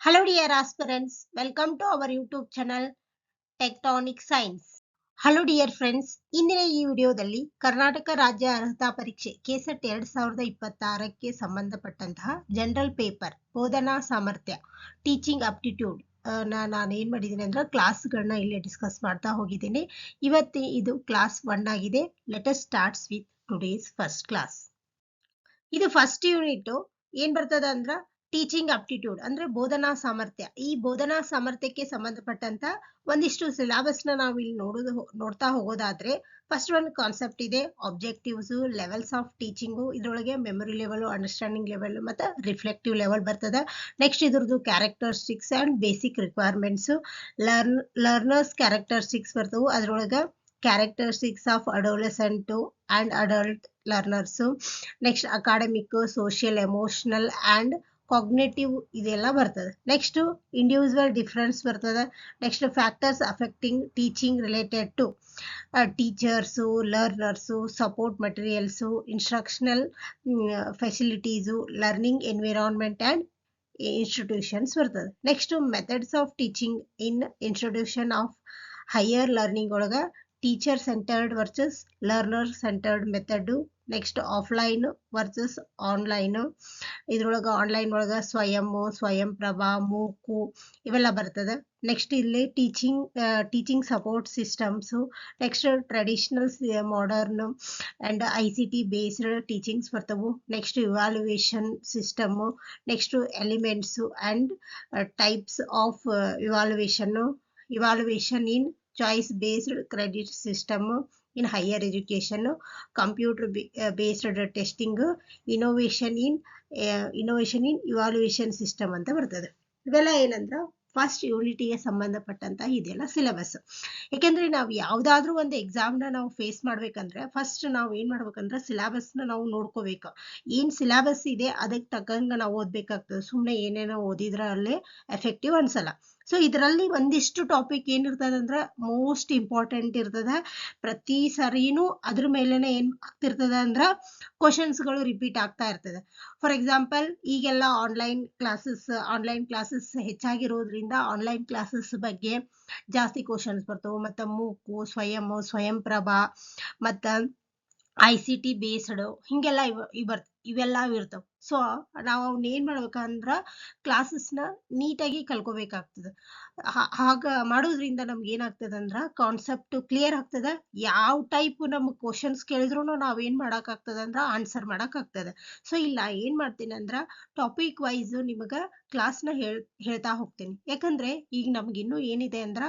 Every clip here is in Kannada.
Hello dear aspirants, welcome to our YouTube channel Tectonic Science. Hello dear friends, ಇಂದಿನ ಈ ವಿಡಿಯೋದಲ್ಲಿ ಕರ್ನಾಟಕ ರಾಜ್ಯ ಅರ್ಹತಾ ಪರೀಕ್ಷೆ ಕೆಸೆಟ್ 2026ಕ್ಕೆ ಸಂಬಂಧಪಟ್ಟಂತಹ ಜನರಲ್ ಪೇಪರ್ ಬೋಧನಾ ಸಾಮರ್ಥ್ಯ ಟೀಚಿಂಗ್ ಅಪ್ಟಿಟ್ಯೂಡ್ ನಾನು ಏನು ಮಾಡಿದ್ದೀನಿ ಅಂದ್ರೆ ಕ್ಲಾಸ್ಗಳನ್ನ ಇಲ್ಲಿ ಡಿಸ್ಕಸ್ ಮಾಡ್ತಾ ಹೋಗಿದ್ದೀನಿ. ಇವತ್ತು ಇದು ಕ್ಲಾಸ್ 1 ಆಗಿದೆ. Let us starts with today's first class. ಇದು ಫಸ್ಟ್ ಯೂನಿಟ್ ಏನ್ ಬರ್ತದ ಅಂದ್ರ ಟೀಚಿಂಗ್ ಅಪ್ಟಿಟ್ಯೂಡ್ ಅಂದ್ರೆ ಬೋಧನಾ ಸಾಮರ್ಥ್ಯ. ಈ ಬೋಧನಾ ಸಾಮರ್ಥ್ಯಕ್ಕೆ ಸಂಬಂಧಪಟ್ಟಂತ ಒಂದಿಷ್ಟು ಸಿಲೆಬಸ್ ನ ನಾವು ಇಲ್ಲಿ ನೋಡ್ತಾ ಹೋಗೋದಾದ್ರೆ ಫಸ್ಟ್ ಒಂದು ಕಾನ್ಸೆಪ್ಟ್ ಇದೆ, ಆಬ್ಜೆಕ್ಟಿವ್ಸ್, ಲೆವೆಲ್ಸ್ ಆಫ್ ಟೀಚಿಂಗು, ಇದ್ರೊಳಗೆ ಮೆಮೊರಿ ಲೆವೆಲ್, ಅಂಡರ್ಸ್ಟ್ಯಾಂಡಿಂಗ್ ಲೆವೆಲ್ ಮತ್ತೆ ರಿಫ್ಲೆಕ್ಟಿವ್ ಲೆವೆಲ್ ಬರ್ತದೆ. ನೆಕ್ಸ್ಟ್ ಇದ್ರದ್ದು characteristics and basic requirements, learners characteristics ಬರ್ತವು. ಅದ್ರೊಳಗೆ characteristics of adolescent and adult learners, next academic, social, emotional and cognitive ಇದೆಲ್ಲ ಬರ್ತದೆ. ನೆಕ್ಸ್ಟ್ ಇಂಡಿವಿಜುವಲ್ ಡಿಫರೆನ್ಸ್ ಬರ್ತದೆ. Next factors affecting teaching related to teachers, learners, support materials, instructional facilities, learning environment and institutions ಬರ್ತದೆ. Next methods of teaching in institution of higher learning ಒಳಗೆ teacher centered versus learner centered method. Next offline versus online. ಇದ್ರೊಳಗೆ ಆನ್ಲೈನ್ ಒಳಗೆ ಸ್ವಯಂ ಪ್ರಭಾ, ಮೂಕು ಇವೆಲ್ಲ ಬರ್ತದೆ. ನೆಕ್ಸ್ಟ್ ಇಲ್ಲಿ teaching support systems, next traditional, modern and ICT based teachings ಬರ್ತವು. Next evaluation system, next elements and types of evaluation in choice based credit system in higher education, computer based testing, innovation in evaluation system ಅಂತ ಬರ್ತದೆ. ಇವೆಲ್ಲ ಏನಂದ್ರೆ ಫಸ್ಟ್ ಯೂನಿಟಿಗೆ ಸಂಬಂಧಪಟ್ಟಂತ ಇದೆಲ್ಲ ಸಿಲೆಬಸ್. ಯಾಕೆಂದ್ರೆ ನಾವು ಯಾವ್ದಾದ್ರು ಒಂದು ಎಕ್ಸಾಮ್ನ ನಾವು ಫೇಸ್ ಮಾಡ್ಬೇಕಂದ್ರೆ ಫಸ್ಟ್ ನಾವು ಏನ್ ಮಾಡ್ಬೇಕಂದ್ರೆ ಸಿಲೆಬಸ್ನ ನಾವು ನೋಡ್ಕೋಬೇಕು. ಏನ್ ಸಿಲೆಬಸ್ ಇದೆ ಅದಕ್ಕೆ ತಕ್ಕಂಗ ನಾವು ಓದ್ಬೇಕಾಗ್ತದೆ. ಸುಮ್ಮನೆ ಏನೇನೋ ಓದಿದ್ರೆ ಅಲ್ಲೇ ಎಫೆಕ್ಟಿವ್ ಅನ್ಸಲ್ಲ. ಸೊ ಇದರಲ್ಲಿ ಒಂದಿಷ್ಟು ಟಾಪಿಕ್ ಏನಿರ್ತದೆ ಅಂದ್ರೆ ಮೋಸ್ಟ್ ಇಂಪಾರ್ಟೆಂಟ್ ಇರ್ತದೆ. ಪ್ರತಿ ಸರಿನೂ ಅದ್ರ ಮೇಲೆನೆ ಏನ್ ಆಗ್ತಿರ್ತದೆ ಅಂದ್ರೆ ಕ್ವಶನ್ಸ್ಗಳು ರಿಪೀಟ್ ಆಗ್ತಾ ಇರ್ತದೆ. ಫಾರ್ ಎಕ್ಸಾಂಪಲ್ ಈಗೆಲ್ಲ ಆನ್ಲೈನ್ ಕ್ಲಾಸಸ್ ಹೆಚ್ಚಾಗಿರೋದ್ರಿಂದ ಆನ್ಲೈನ್ ಕ್ಲಾಸಸ್ ಬಗ್ಗೆ ಜಾಸ್ತಿ ಕ್ವಶನ್ಸ್ ಬರ್ತವೆ. ಮತ್ತು ಮೂಕು, ಸ್ವಯಂ ಪ್ರಭಾ ಮತ್ತು ICT ಬೇಸ್ಡ್ ಹಿಂಗೆಲ್ಲ ಇವೆಲ್ಲ ಇರ್ತವೆ. ಸೊ ನಾವು ಅವ್ನ ಏನ್ ಮಾಡ್ಬೇಕಂದ್ರ ಕ್ಲಾಸಸ್ನ ನೀಟಾಗಿ ಕಲ್ಕೋಬೇಕಾಗ್ತದೆ. ಹಾಗ ಮಾಡೋದ್ರಿಂದ ನಮ್ಗೆ ಏನಾಗ್ತದೆ ಅಂದ್ರ ಕಾನ್ಸೆಪ್ಟ್ ಕ್ಲಿಯರ್ ಆಗ್ತದೆ. ಯಾವ ಟೈಪ್ ನಮ್ಗೆ ಕ್ವಶನ್ಸ್ ಕೇಳಿದ್ರು ನಾವೇನ್ ಮಾಡಕ್ಕಾಗ್ತದೆ ಅಂದ್ರ ಆನ್ಸರ್ ಮಾಡಕ್ಕಾಗ್ತದೆ. ಸೊ ಇಲ್ಲ ಏನ್ ಮಾಡ್ತೀನಿ ಅಂದ್ರ ಟಾಪಿಕ್ ವೈಸ್ ನಿಮಗ ಕ್ಲಾಸ್ನ ಹೇಳ್ತಾ ಹೋಗ್ತೀನಿ. ಯಾಕಂದ್ರೆ ಈಗ ನಮ್ಗೆ ಇನ್ನೂ ಏನಿದೆ ಅಂದ್ರ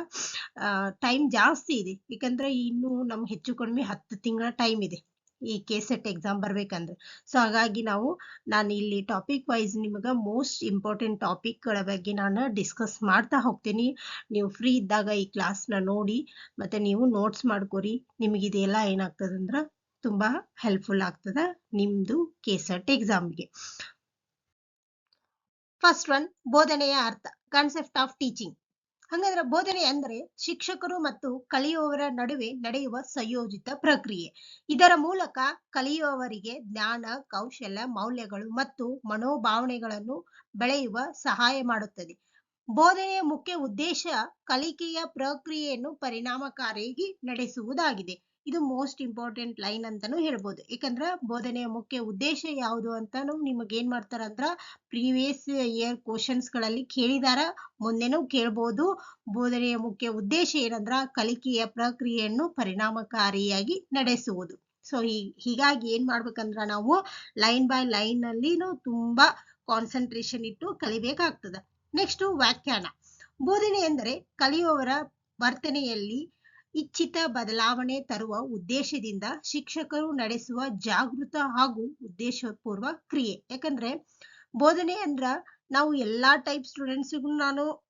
ಟೈಮ್ ಜಾಸ್ತಿ ಇದೆ. ಯಾಕಂದ್ರೆ ಇನ್ನು ನಮ್ಗೆ ಹೆಚ್ಚು ಕಡಿಮೆ 10 ತಿಂಗಳ ಟೈಮ್ ಇದೆ ಈ ಕೆಸೆಟ್ ಎಕ್ಸಾಮ್ ಬರ್ಬೇಕಂದ್ರೆ. ಸೊ ಹಾಗಾಗಿ ನಾನು ಇಲ್ಲಿ ಟಾಪಿಕ್ ವೈಸ್ ನಿಮಗೆ ಮೋಸ್ಟ್ ಇಂಪಾರ್ಟೆಂಟ್ ಟಾಪಿಕ್ಗಳ ಬಗ್ಗೆ ನಾನು ಡಿಸ್ಕಸ್ ಮಾಡ್ತಾ ಹೋಗ್ತೀನಿ. ನೀವು ಫ್ರೀ ಇದ್ದಾಗ ಈ ಕ್ಲಾಸ್ನ ನೋಡಿ ಮತ್ತೆ ನೀವು ನೋಟ್ಸ್ ಮಾಡ್ಕೊರಿ. ನಿಮಗೆ ಇದೆಲ್ಲ ಏನಾಗ್ತದೆ ಅಂದ್ರೆ ತುಂಬಾ ಹೆಲ್ಪ್ಫುಲ್ ಆಗ್ತದೆ ನಿಮ್ದು ಕೆಸೆಟ್ ಎಕ್ಸಾಮ್ಗೆ. ಫಸ್ಟ್ ಒನ್, ಬೋಧನೆಯ ಅರ್ಥ, ಕಾನ್ಸೆಪ್ಟ್ ಆಫ್ ಟೀಚಿಂಗ್. ಹಾಗಾದ್ರೆ ಬೋಧನೆ ಅಂದರೆ ಶಿಕ್ಷಕರು ಮತ್ತು ಕಲಿಯುವವರ ನಡುವೆ ನಡೆಯುವ ಸಂಯೋಜಿತ ಪ್ರಕ್ರಿಯೆ. ಇದರ ಮೂಲಕ ಕಲಿಯುವವರಿಗೆ ಜ್ಞಾನ, ಕೌಶಲ್ಯ, ಮೌಲ್ಯಗಳು ಮತ್ತು ಮನೋಭಾವನೆಗಳನ್ನು ಬೆಳೆಯುವ ಸಹಾಯ ಮಾಡುತ್ತದೆ. ಬೋಧನೆಯ ಮುಖ್ಯ ಉದ್ದೇಶ ಕಲಿಕೆಯ ಪ್ರಕ್ರಿಯೆಯನ್ನು ಪರಿಣಾಮಕಾರಿಯಾಗಿ ನಡೆಸುವುದಾಗಿದೆ. ಇದು ಮೋಸ್ಟ್ ಇಂಪಾರ್ಟೆಂಟ್ ಲೈನ್ ಅಂತಾನೂ ಹೇಳ್ಬೋದು. ಯಾಕಂದ್ರೆ ಬೋಧನೆಯ ಮುಖ್ಯ ಉದ್ದೇಶ ಯಾವುದು ಅಂತಾನು ನಿಮಗೆ ಏನ್ ಮಾಡ್ತಾರ ಅಂದ್ರ ಪ್ರೀವಿಯಸ್ ಇಯರ್ ಕ್ವಶನ್ಸ್ ಗಳಲ್ಲಿ ಕೇಳಿದಾರ, ಮುಂದೆನೂ ಕೇಳ್ಬೋದು. ಬೋಧನೆಯ ಮುಖ್ಯ ಉದ್ದೇಶ ಏನಂದ್ರ ಕಲಿಕೆಯ ಪ್ರಕ್ರಿಯೆಯನ್ನು ಪರಿಣಾಮಕಾರಿಯಾಗಿ ನಡೆಸುವುದು. ಸೊ ಹೀಗಾಗಿ ಏನ್ ಮಾಡ್ಬೇಕಂದ್ರ ನಾವು ಲೈನ್ ಬೈ ಲೈನ್ ಅಲ್ಲಿ ತುಂಬಾ ಕಾನ್ಸಂಟ್ರೇಷನ್ ಇಟ್ಟು ಕಲಿಬೇಕಾಗ್ತದೆ. ನೆಕ್ಸ್ಟ್ ವ್ಯಾಖ್ಯಾನ. ಬೋಧನೆ ಎಂದರೆ ಕಲಿಯುವವರ ವರ್ತನೆಯಲ್ಲಿ ಇಚ್ಛಿತ ಬದಲಾವಣೆ ತರುವ ಉದ್ದೇಶದಿಂದ ಶಿಕ್ಷಕರು ನಡೆಸುವ ಜಾಗೃತ ಹಾಗೂ ಉದ್ದೇಶಪೂರ್ವ ಕ್ರಿಯೆ. ಯಾಕಂದ್ರೆ ಬೋಧನೆ ಅಂದ್ರ ನಾವು ಎಲ್ಲಾ ಟೈಪ್ ಸ್ಟೂಡೆಂಟ್ಸ್ಗೂ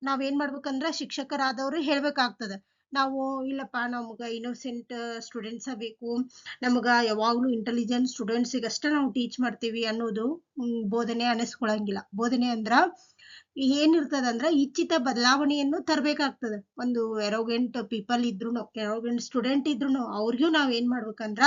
ನಾವೇನ್ ಮಾಡ್ಬೇಕಂದ್ರ ಶಿಕ್ಷಕರಾದವರು ಹೇಳ್ಬೇಕಾಗ್ತದೆ. ನಾವು ಇಲ್ಲಪ್ಪ ನಮ್ಗ ಇನ್ನೋಸೆಂಟ್ ಸ್ಟೂಡೆಂಟ್ಸ ಬೇಕು, ನಮ್ಗ ಯಾವಾಗ್ಲೂ ಇಂಟೆಲಿಜೆಂಟ್ ಸ್ಟೂಡೆಂಟ್ಸಿಗಷ್ಟ ನಾವು ಟೀಚ್ ಮಾಡ್ತೀವಿ ಅನ್ನೋದು ಬೋಧನೆ ಅನಿಸ್ಕೊಳಂಗಿಲ್ಲ. ಬೋಧನೆ ಅಂದ್ರ ಏನಿರ್ತದಂದ್ರ ಇಚ್ಛಿತ ಬದಲಾವಣೆಯನ್ನು ತರಬೇಕಾಗ್ತದೆ. ಒಂದು ಎರೋಗೆಂಟ್ ಪೀಪಲ್ ಇದ್ರುನು, ಎರೋಗೆಂಟ್ ಸ್ಟೂಡೆಂಟ್ ಇದ್ರುನು ಅವ್ರಿಗೂ ನಾವ್ ಏನ್ ಮಾಡ್ಬೇಕಂದ್ರ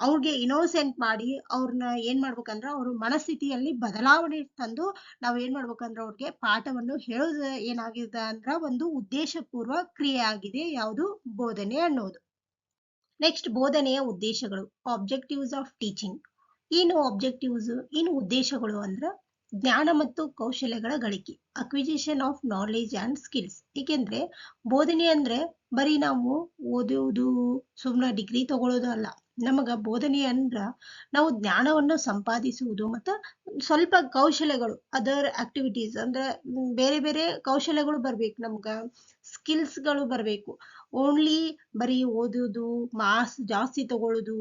ಅವ್ರಿಗೆ ಇನೋಸೆಂಟ್ ಮಾಡಿ ಅವ್ರನ್ನ ಏನ್ ಮಾಡ್ಬೇಕಂದ್ರ ಅವ್ರ ಮನಸ್ಥಿತಿಯಲ್ಲಿ ಬದಲಾವಣೆ ತಂದು ನಾವ್ ಏನ್ ಮಾಡ್ಬೇಕಂದ್ರ ಅವ್ರಿಗೆ ಪಾಠವನ್ನು ಹೇಳೋದು ಏನಾಗಿದೆ ಅಂದ್ರ ಒಂದು ಉದ್ದೇಶಪೂರ್ವ ಕ್ರಿಯೆ ಆಗಿದೆ ಯಾವುದು ಬೋಧನೆ ಅನ್ನೋದು. ನೆಕ್ಸ್ಟ್ ಬೋಧನೆಯ ಉದ್ದೇಶಗಳು, ಆಬ್ಜೆಕ್ಟಿವ್ಸ್ ಆಫ್ ಟೀಚಿಂಗ್. ಏನು ಉದ್ದೇಶಗಳು ಅಂದ್ರ ಜ್ಞಾನ ಮತ್ತು ಕೌಶಲ್ಯಗಳ ಗಳಿಕೆ, acquisition of knowledge and skills. ಏಕೆಂದ್ರೆ ಬೋಧನೆ ಅಂದ್ರೆ ಬರೀ ನಾವು ಓದುವುದು ಸುಮ್ಮನೆ ಡಿಗ್ರಿ ತಗೊಳ್ಳೋದು ಅಲ್ಲ. ನಮಗ ಬೋಧನೆ ಅಂದ್ರ ನಾವು ಜ್ಞಾನವನ್ನು ಸಂಪಾದಿಸುವುದು ಮತ್ತು ಸ್ವಲ್ಪ ಕೌಶಲ್ಯಗಳು, ಅದರ್ ಆಕ್ಟಿವಿಟೀಸ್ ಅಂದ್ರೆ ಬೇರೆ ಬೇರೆ ಕೌಶಲ್ಯಗಳು ಬರ್ಬೇಕು, ನಮ್ಗ ಸ್ಕಿಲ್ಸ್ಗಳು ಬರ್ಬೇಕು. ಓನ್ಲಿ ಬರೀ ಓದುದು, ಮಾರ್ಕ್ಸ್ ಜಾಸ್ತಿ ತಗೊಳ್ಳೋದು,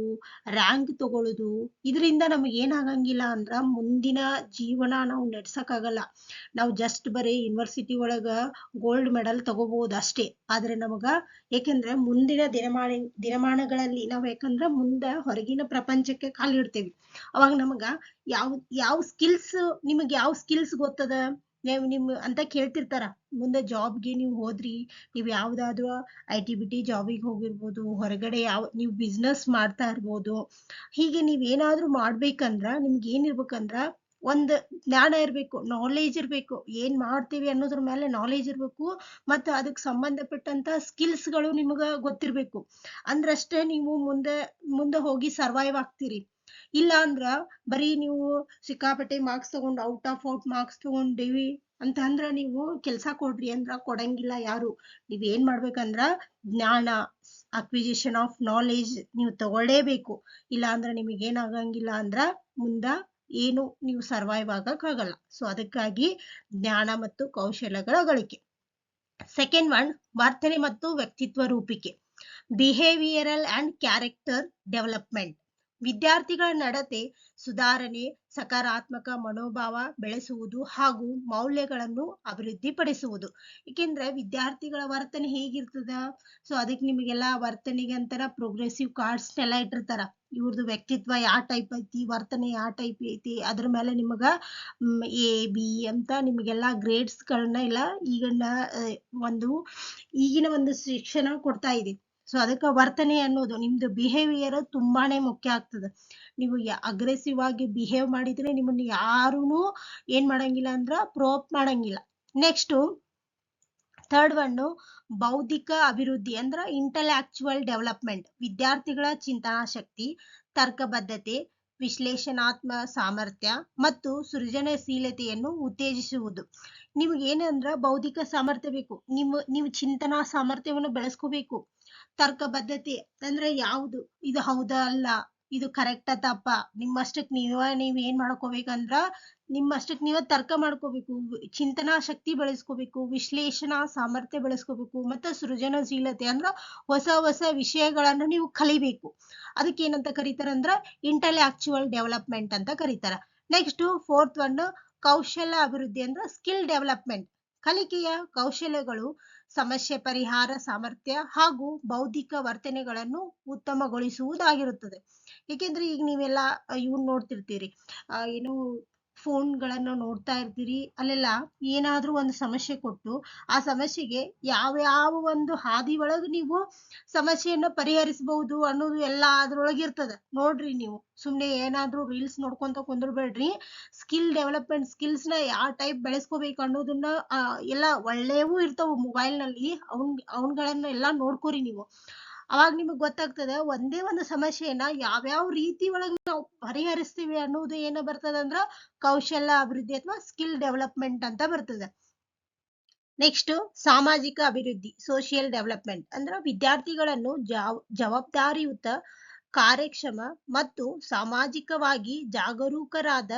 ರ್ಯಾಂಕ್ ತಗೊಳ್ಳೋದು, ಇದರಿಂದ ನಮಗೆ ಏನಾಗಂಗಿಲ್ಲ ಅಂದ್ರ ಮುಂದಿನ ಜೀವನ ನಾವು ನಡ್ಸಕ್ಕಾಗಲ್ಲ. ನಾವು ಜಸ್ಟ್ ಬರೀ ಯೂನಿವರ್ಸಿಟಿ ಒಳಗ ಗೋಲ್ಡ್ ಮೆಡಲ್ ತಗೋಬಹುದು ಅಷ್ಟೇ. ಆದ್ರೆ ನಮಗ ಯಾಕಂದ್ರೆ ಮುಂದಿನ ದಿನಮಾನಗಳಲ್ಲಿ ನಾವ್ ಯಾಕಂದ್ರ ಮುಂದ ಹೊರಗಿನ ಪ್ರಪಂಚಕ್ಕೆ ಕಾಲಿಡ್ತೇವಿ. ಅವಾಗ ನಮಗ ಯಾವ ಸ್ಕಿಲ್ಸ್, ನಿಮಗ್ ಯಾವ ಸ್ಕಿಲ್ಸ್ ಗೊತ್ತದ ನಿಮ್ ಅಂತ ಕೇಳ್ತಿರ್ತಾರ. ಮುಂದೆ ಜಾಬ್ಗೆ ನೀವು ಹೋದ್ರಿ, ನೀವ್ ಯಾವ್ದಾದ್ರು IT-BT ಜಾಬಿಗೆ ಹೋಗಿರ್ಬೋದು, ಹೊರಗಡೆ ನೀವು ಬಿಸ್ನೆಸ್ ಮಾಡ್ತಾ ಇರ್ಬೋದು. ಹೀಗೆ ನೀವ್ ಏನಾದ್ರೂ ಮಾಡ್ಬೇಕಂದ್ರ ನಿಮ್ಗೆ ಏನಿರ್ಬೇಕಂದ್ರ ಒಂದ್ ಜ್ಞಾನ ಇರ್ಬೇಕು, ನಾಲೆಜ್ ಇರ್ಬೇಕು. ಏನ್ ಮಾಡ್ತೀವಿ ಅನ್ನೋದ್ರ ಮೇಲೆ ನಾಲೆಜ್ ಇರ್ಬೇಕು, ಮತ್ತು ಅದಕ್ಕೆ ಸಂಬಂಧಪಟ್ಟಂತ ಸ್ಕಿಲ್ಸ್ಗಳು ನಿಮ್ಗ ಗೊತ್ತಿರ್ಬೇಕು. ಅಂದ್ರಷ್ಟೇ ನೀವು ಮುಂದೆ ಹೋಗಿ ಸರ್ವೈವ್ ಆಗ್ತೀರಿ. ಇಲ್ಲ ಅಂದ್ರ ಬರೀ ನೀವು ಸಿಕ್ಕಾಪಟ್ಟೆ ಮಾರ್ಕ್ಸ್ ತಗೊಂಡು ಔಟ್ ಮಾರ್ಕ್ಸ್ ತಗೊಂಡಿವಿ ಅಂತ ಅಂದ್ರ ನೀವು ಕೆಲ್ಸ ಕೊಡ್ರಿ ಅಂದ್ರ ಕೊಡಂಗಿಲ್ಲ ಯಾರು. ನೀವ್ ಏನ್ ಮಾಡ್ಬೇಕಂದ್ರ ಜ್ಞಾನ, ಅಕ್ವಿಜಿಷನ್ ಆಫ್ ನಾಲೆಜ್ ನೀವು ತಗೊಳ್ಳೇಬೇಕು. ಇಲ್ಲ ಅಂದ್ರ ನಿಮಗೆ ಏನಾಗಂಗಿಲ್ಲ ಅಂದ್ರ ಮುಂದ ಏನು ನೀವು ಸರ್ವೈವ್ ಆಗಕ್ ಆಗಲ್ಲ. ಸೊ ಅದಕ್ಕಾಗಿ ಜ್ಞಾನ ಮತ್ತು ಕೌಶಲ್ಯಗಳ ಗಳಿಕೆ. ಸೆಕೆಂಡ್ ಒನ್, ವರ್ತನೆ ಮತ್ತು ವ್ಯಕ್ತಿತ್ವ ರೂಪಿಕೆ, ಬಿಹೇವಿಯರಲ್ ಅಂಡ್ ಕ್ಯಾರೆಕ್ಟರ್ ಡೆವಲಪ್ಮೆಂಟ್. ವಿದ್ಯಾರ್ಥಿಗಳ ನಡತೆ ಸುಧಾರಣೆ, ಸಕಾರಾತ್ಮಕ ಮನೋಭಾವ ಬೆಳೆಸುವುದು ಹಾಗೂ ಮೌಲ್ಯಗಳನ್ನು ಅಭಿವೃದ್ಧಿಪಡಿಸುವುದು. ಏಕೆಂದ್ರೆ ವಿದ್ಯಾರ್ಥಿಗಳ ವರ್ತನೆ ಹೇಗಿರ್ತದ, ಸೊ ಅದಕ್ಕೆ ನಿಮಗೆಲ್ಲ ವರ್ತನೆಗೆ ಅಂತಾರ ಪ್ರೋಗ್ರೆಸಿವ್ ಕಾರ್ಡ್ಸ್ ಎಲ್ಲ ಇಟ್ಟಿರ್ತಾರ. ಇವ್ರದ್ದು ವ್ಯಕ್ತಿತ್ವ ಯಾವ ಟೈಪ್ ಐತಿ, ವರ್ತನೆ ಯಾವ ಟೈಪ್ ಐತಿ, ಅದ್ರ ಮೇಲೆ ನಿಮಗ A, B ಅಂತ ನಿಮಗೆಲ್ಲ ಗ್ರೇಡ್ಸ್ ಗಳನ್ನ ಎಲ್ಲ ಈಗಿನ ಒಂದು ಶಿಕ್ಷಣ ಕೊಡ್ತಾ ಇದೆ. ಸೊ ಅದಕ್ಕೆ ವರ್ತನೆ ಅನ್ನೋದು ನಿಮ್ದು ಬಿಹೇವಿಯರ್ ತುಂಬಾನೇ ಮುಖ್ಯ ಆಗ್ತದೆ. ನೀವು ಅಗ್ರೆಸಿವ್ ಆಗಿ ಬಿಹೇವ್ ಮಾಡಿದ್ರೆ ನಿಮ್ಮನ್ನ ಯಾರೂ ಏನ್ ಮಾಡಂಗಿಲ್ಲ ಅಂದ್ರ ಪ್ರೋಪ್ ಮಾಡಂಗಿಲ್ಲ. ನೆಕ್ಸ್ಟ್ ಥರ್ಡ್ ಒನ್, ಬೌದ್ಧಿಕ ಅಭಿವೃದ್ಧಿ ಅಂದ್ರ ಇಂಟೆಲೆಕ್ಚುವಲ್ ಡೆವಲಪ್ಮೆಂಟ್. ವಿದ್ಯಾರ್ಥಿಗಳ ಚಿಂತನಾ ಶಕ್ತಿ, ತರ್ಕಬದ್ಧತೆ, ವಿಶ್ಲೇಷಣಾತ್ಮಕ ಸಾಮರ್ಥ್ಯ ಮತ್ತು ಸೃಜನಶೀಲತೆಯನ್ನು ಉತ್ತೇಜಿಸುವುದು. ನಿಮ್ಗೆ ಏನಂದ್ರ ಬೌದ್ಧಿಕ ಸಾಮರ್ಥ್ಯ ಬೇಕು, ನೀವು ಚಿಂತನಾ ಸಾಮರ್ಥ್ಯವನ್ನು ಬೆಳೆಸ್ಕೋಬೇಕು. ತರ್ಕಬದ್ಧತೆ ಅಂದ್ರೆ ಯಾವುದು ಇದು ಹೌದಾ ಅಲ್ಲ, ಇದು ಕರೆಕ್ಟ ತಪ್ಪ, ನಿಮ್ಮಷ್ಟಕ್ ನೀವ್ ಏನ್ ಮಾಡ್ಕೋಬೇಕಂದ್ರ ನಿಮ್ಮಷ್ಟಕ್ ನೀವೇ ತರ್ಕ ಮಾಡ್ಕೋಬೇಕು. ಚಿಂತನಾ ಶಕ್ತಿ ಬೆಳೆಸ್ಕೋಬೇಕು, ವಿಶ್ಲೇಷಣಾ ಸಾಮರ್ಥ್ಯ ಬೆಳೆಸ್ಕೋಬೇಕು, ಮತ್ತೆ ಸೃಜನಶೀಲತೆ ಅಂದ್ರ ಹೊಸ ವಿಷಯಗಳನ್ನ ನೀವು ಕಲಿಬೇಕು. ಅದಕ್ಕೆ ಏನಂತ ಕರೀತಾರಂದ್ರ ಇಂಟೆಲೆಕ್ಚುವಲ್ ಡೆವಲಪ್ಮೆಂಟ್ ಅಂತ ಕರೀತಾರ. ನೆಕ್ಸ್ಟ್ ಫೋರ್ತ್ ಒನ್, ಕೌಶಲ್ಯ ಅಭಿವೃದ್ಧಿ ಅಂದ್ರ ಸ್ಕಿಲ್ ಡೆವಲಪ್ಮೆಂಟ್. ಕಲಿಕೆಯ ಕೌಶಲ್ಯಗಳು, ಸಮಸ್ಯೆ ಪರಿಹಾರ ಸಾಮರ್ಥ್ಯ ಹಾಗೂ ಬೌದ್ಧಿಕ ವರ್ತನೆಗಳನ್ನು ಉತ್ತಮಗೊಳಿಸುವುದಾಗಿರುತ್ತದೆ. ಏಕೆಂದ್ರೆ ಈಗ ನೀವೆಲ್ಲ ಇವ್ನ್ ನೋಡ್ತಿರ್ತೀರಿ, ಏನು ಫೋನ್ಗಳನ್ನು ನೋಡ್ತಾ ಇರ್ತೀರಿ. ಅಲ್ಲೆಲ್ಲ ಏನಾದ್ರೂ ಒಂದು ಸಮಸ್ಯೆ ಕೊಟ್ಟು ಆ ಸಮಸ್ಯೆಗೆ ಯಾವ ಒಂದು ಹಾದಿ ಒಳಗೆ ನೀವು ಸಮಸ್ಯೆಯನ್ನ ಪರಿಹರಿಸಬಹುದು ಅನ್ನೋದು ಎಲ್ಲ ಅದ್ರೊಳಗಿರ್ತದ. ನೋಡ್ರಿ, ನೀವು ಸುಮ್ನೆ ಏನಾದ್ರೂ ರೀಲ್ಸ್ ನೋಡ್ಕೊಂತ ಕುಂದ್ರಬೇಡ್ರಿ. ಸ್ಕಿಲ್ ಡೆವಲಪ್ಮೆಂಟ್ ಸ್ಕಿಲ್ಸ್ ನ ಯಾವ ಟೈಪ್ ಬೆಳೆಸ್ಕೋಬೇಕು ಅನ್ನೋದನ್ನ ಎಲ್ಲ ಒಳ್ಳೆಯವು ಇರ್ತಾವ ಮೊಬೈಲ್ ನಲ್ಲಿ, ಅವನ್ಗಳನ್ನ ಎಲ್ಲ ನೋಡ್ಕೋರಿ ನೀವು. ಅವಾಗ ನಿಮಗ್ ಗೊತ್ತಾಗ್ತದೆ ಒಂದೇ ಒಂದು ಸಮಸ್ಯೆಯನ್ನ ಯಾವ್ಯಾವ ರೀತಿ ಒಳಗೆ ನಾವು ಪರಿಹರಿಸ್ತೀವಿ ಅನ್ನೋದು ಏನ ಬರ್ತದಂದ್ರ ಕೌಶಲ್ಯ ಅಭಿವೃದ್ಧಿ ಅಥವಾ ಸ್ಕಿಲ್ ಡೆವಲಪ್ಮೆಂಟ್ ಅಂತ ಬರ್ತದೆ. ನೆಕ್ಸ್ಟ್ ಸಾಮಾಜಿಕ ಅಭಿವೃದ್ಧಿ, ಸೋಷಿಯಲ್ ಡೆವಲಪ್ಮೆಂಟ್ ಅಂದ್ರ ವಿದ್ಯಾರ್ಥಿಗಳನ್ನು ಜವಾಬ್ದಾರಿಯುತ, ಕಾರ್ಯಕ್ಷಮ ಮತ್ತು ಸಾಮಾಜಿಕವಾಗಿ ಜಾಗರೂಕರಾದ